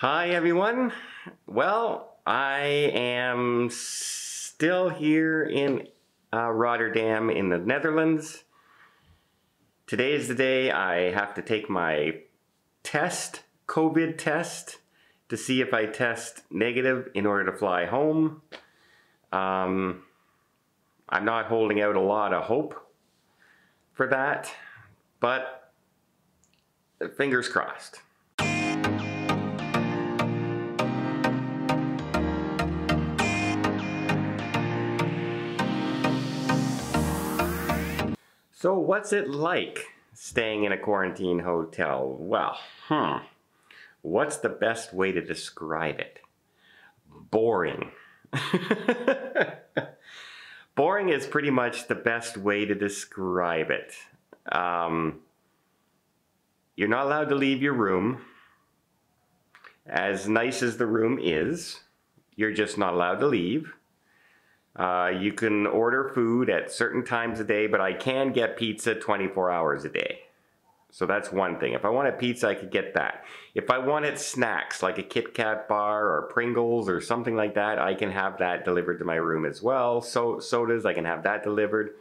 Hi everyone. Well, I am still here in Rotterdam in the Netherlands. Today is the day I have to take my COVID test, to see if I test negative in order to fly home. I'm not holding out a lot of hope for that, but fingers crossed. So what's it like staying in a quarantine hotel? Well, what's the best way to describe it? Boring. Boring is pretty much the best way to describe it. You're not allowed to leave your room. As nice as the room is, you're just not allowed to leave. You can order food at certain times a day, but I can get pizza 24 hours a day. So that's one thing. If I wanted pizza, I could get that. If I wanted snacks like a Kit Kat bar or Pringles or something like that, I can have that delivered to my room as well. So sodas, I can have that delivered.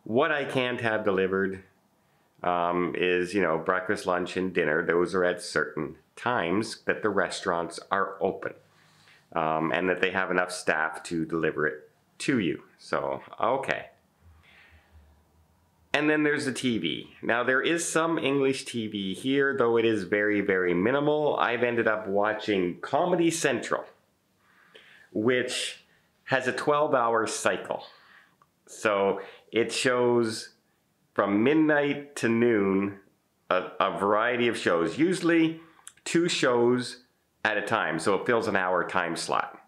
What I can't have delivered is, breakfast, lunch, and dinner. Those are at certain times that the restaurants are open. And that they have enough staff to deliver it to you. So, okay. And then there's the TV. Now there is some English TV here, though it is very, very minimal. I've ended up watching Comedy Central, which has a 12-hour cycle. So it shows from midnight to noon a variety of shows, usually 2 shows at a time. So it fills an hour time slot.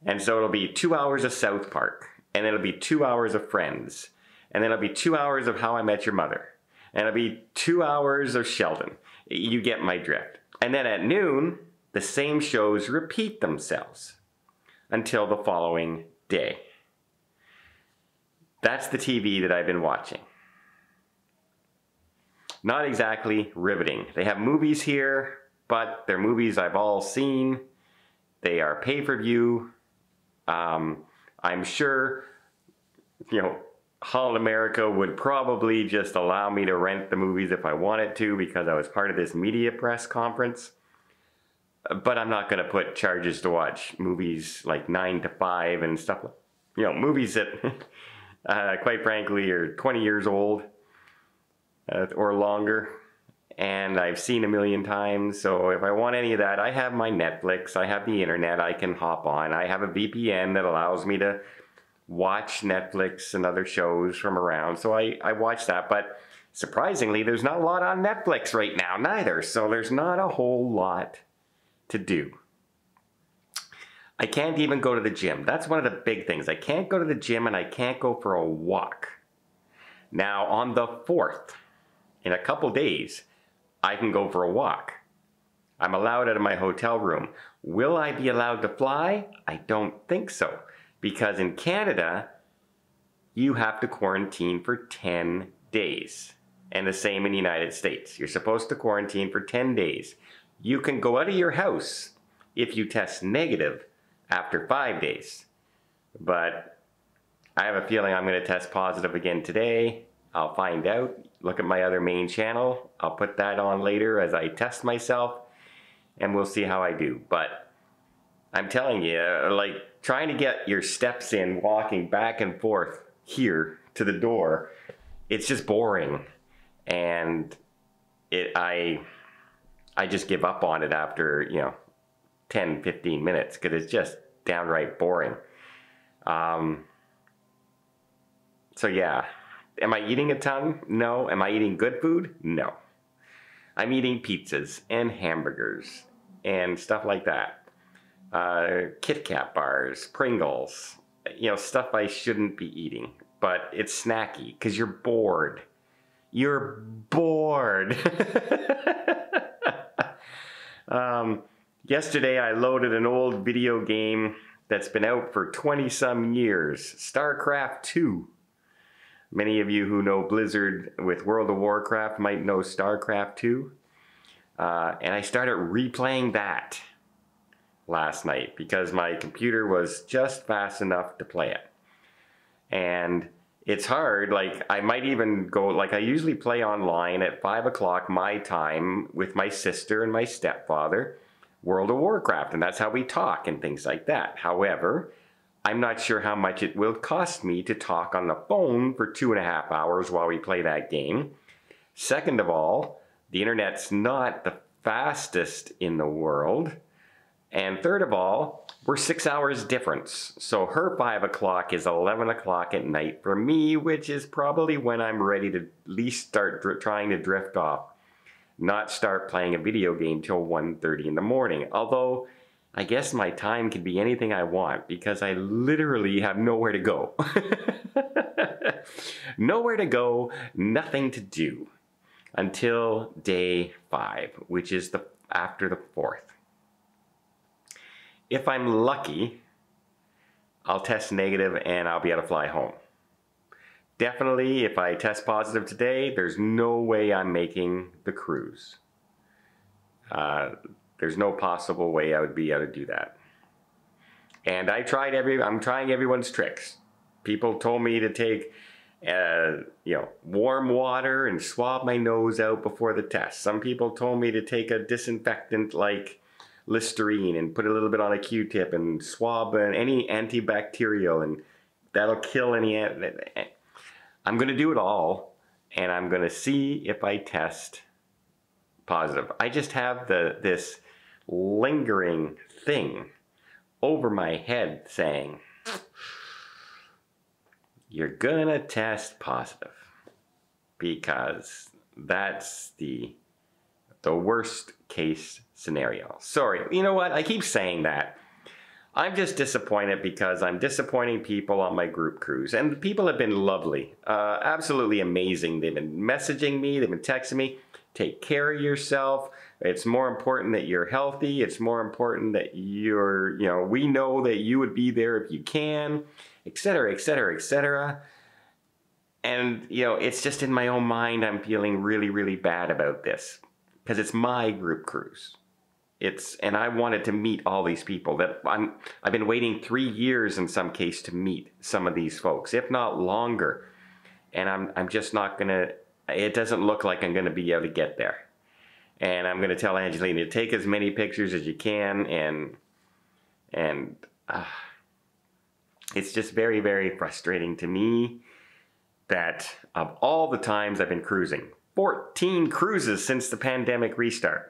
And so it'll be 2 hours of South Park, and it'll be 2 hours of Friends, and then it'll be 2 hours of How I Met Your Mother, and it'll be 2 hours of Sheldon. You get my drift. And then at noon, the same shows repeat themselves until the following day. That's the TV that I've been watching. Not exactly riveting. They have movies here, but they're movies I've all seen. They are pay-per-view. I'm sure, Holland America would probably just allow me to rent the movies if I wanted to because I was part of this media press conference. But I'm not going to put charges to watch movies like 9 to 5 and stuff. Movies that, quite frankly, are 20 years old or longer. And I've seen a million times, so if I want any of that, I have my Netflix, I have the internet I can hop on, I have a VPN that allows me to watch Netflix and other shows from around, so I watch that, but surprisingly, there's not a lot on Netflix right now, neither, so there's not a whole lot to do. I can't even go to the gym. That's one of the big things. I can't go to the gym and I can't go for a walk. Now, on the 4th, in a couple days, I can go for a walk. I'm allowed out of my hotel room. Will I be allowed to fly? I don't think so. Because in Canada, you have to quarantine for 10 days. And the same in the United States. You're supposed to quarantine for 10 days. You can go out of your house if you test negative after 5 days. But I have a feeling I'm going to test positive again today. I'll find out. Look at my other main channel. I'll put that on later as I test myself, and we'll see how I do. But I'm telling you, like trying to get your steps in, walking back and forth here to the door, it's just boring. And I just give up on it after, 10, 15 minutes because it's just downright boring. So yeah. Am I eating a ton? No. Am I eating good food? No. I'm eating pizzas and hamburgers and stuff like that. Kit Kat bars, Pringles, stuff I shouldn't be eating. But it's snacky because you're bored. You're bored. Yesterday I loaded an old video game that's been out for 20-some years. StarCraft 2. Many of you who know Blizzard with World of Warcraft might know StarCraft 2. And I started replaying that. last night because my computer was just fast enough to play it. And it's hard, like I might even go, like I usually play online at 5 o'clock my time with my sister and my stepfather, World of Warcraft, and that's how we talk and things like that. However, I'm not sure how much it will cost me to talk on the phone for 2.5 hours while we play that game. Second of all, the internet's not the fastest in the world. And third of all, we're 6 hours difference. So her 5 o'clock is 11 o'clock at night for me, which is probably when I'm ready to at least start trying to drift off. Not start playing a video game till 1:30 in the morning. Although, I guess my time can be anything I want because I literally have nowhere to go. Nowhere to go, nothing to do until day 5, which is after the 4th. If I'm lucky, I'll test negative and I'll be able to fly home. Definitely, if I test positive today, there's no way I'm making the cruise. There's no possible way I would be able to do that. And I'm trying everyone's tricks. People told me to take warm water and swab my nose out before the test. Some people told me to take a disinfectant like Listerine and put a little bit on a Q-tip and swab any antibacterial, and that'll kill any. I'm going to do it all, and I'm going to see if I test positive. I just have this lingering thing over my head saying, you're gonna test positive, because that's the worst case scenario. Sorry, you know what? I keep saying that. I'm just disappointed because I'm disappointing people on my group cruise. And the people have been lovely, absolutely amazing. They've been messaging me, they've been texting me, take care of yourself. It's more important that you're healthy. It's more important that we know that you would be there if you can, etc., etc., etc. And, it's just in my own mind, I'm feeling really, really bad about this because it's my group cruise. And I wanted to meet all these people that I've been waiting 3 years in some case to meet some of these folks, if not longer. And I'm just not gonna, it doesn't look like I'm gonna be able to get there. And I'm gonna tell Angelina to take as many pictures as you can, and it's just very, very frustrating to me that of all the times I've been cruising, 14 cruises since the pandemic restart,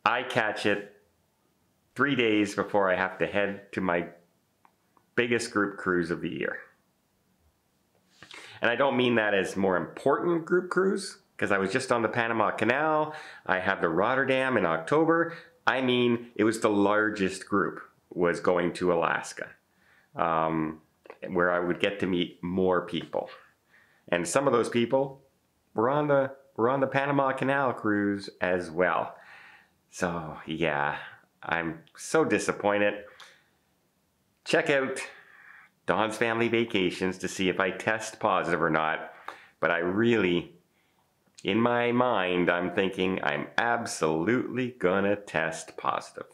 I catch it 3 days before I have to head to my biggest group cruise of the year. And I don't mean that as more important group cruise, because I was just on the Panama Canal. I have the Rotterdam in October. I mean, it was the largest group was going to Alaska, where I would get to meet more people. And some of those people were on the Panama Canal cruise as well. So yeah, I'm so disappointed. Check out Don's Family Vacations to see if I test positive or not. But I really, in my mind, I'm thinking I'm absolutely gonna test positive.